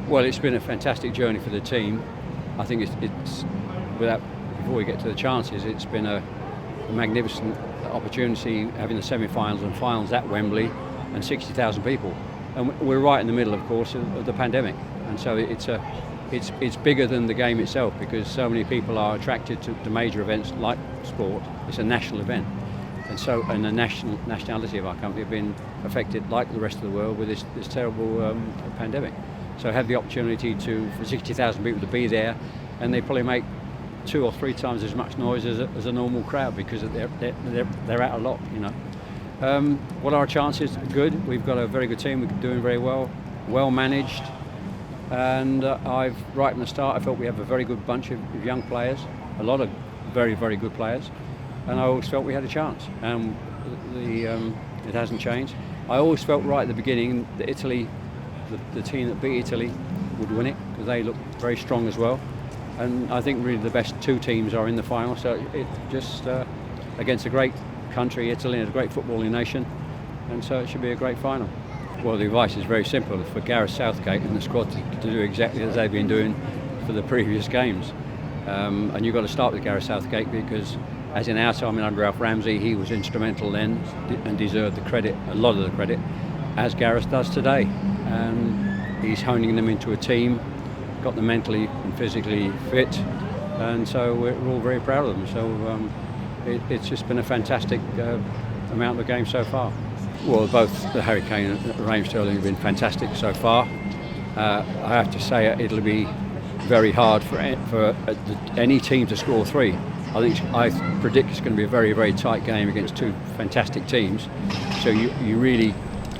Well, it's been a fantastic journey for the team. I think it's before we get to the chances, it's been a magnificent opportunity having the semi-finals and finals at Wembley and 60,000 people. And we're right in the middle, of course, of the pandemic. And so it's bigger than the game itself, because so many people are attracted to major events like sport. It's a national event. And the nationality of our country have been affected, like the rest of the world, with this terrible pandemic. So have the opportunity for 60,000 people to be there, and they probably make 2 or 3 times as much noise as a normal crowd, because they're out a lot, you know. What are our chances? Good. We've got a very good team. We're doing very well managed, and right from the start I felt we have a very good bunch of young players, a lot of very, very good players, and I always felt we had a chance. It hasn't changed. I always felt right at the beginning that Italy, the team that beat Italy, would win it, because they look very strong as well. And I think really the best 2 teams are in the final, so it just against a great country, Italy, and a great footballing nation, and so it should be a great final. Well, the advice is very simple for Gareth Southgate and the squad to do exactly as they've been doing for the previous games. And you've got to start with Gareth Southgate, because as in our time under Ralph Ramsey, he was instrumental then and deserved the credit, a lot of the credit, as Gareth does today. And he's honing them into a team, got them mentally and physically fit, and so we're all very proud of them. So it's just been a fantastic amount of the game so far. Well, both the Harry Kane and Raheem Sterling have been fantastic so far. I have to say it'll be very hard for any team to score 3. I predict it's going to be a very, very tight game against 2 fantastic teams. So you really,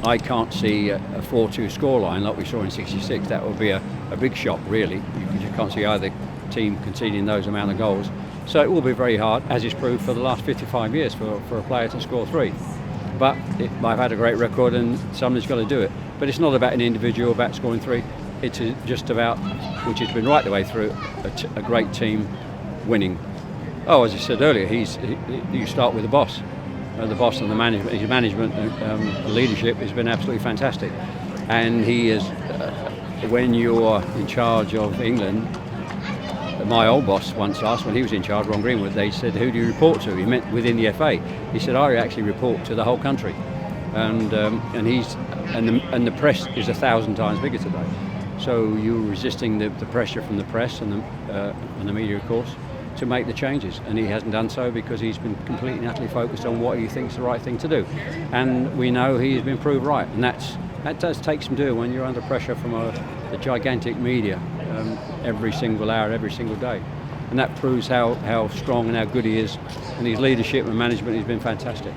I can't see a 4-2 scoreline like we saw in '66. That would be a big shock, really, because you can't see either team conceding those amount of goals. So it will be very hard, as is proved for the last 55 years, for a player to score 3. But I've had a great record, and somebody's got to do it. But it's not about an individual about scoring 3. It's just about, which has been right the way through, a great team winning. Oh, as I said earlier, you start with the boss. The boss and the management, his management leadership has been absolutely fantastic. And he is, when you're in charge of England, my old boss once asked, when he was in charge, Ron Greenwood, they said, who do you report to? He meant within the FA. He said, I actually report to the whole country. And the press is 1,000 times bigger today. So you're resisting the pressure from the press and the media, of course, to make the changes, and he hasn't done so because he's been completely and utterly focused on what he thinks the right thing to do, and we know he's been proved right, and that does take some doing when you're under pressure from the gigantic media every single hour, every single day, and that proves how strong and how good he is, and his leadership and management has been fantastic.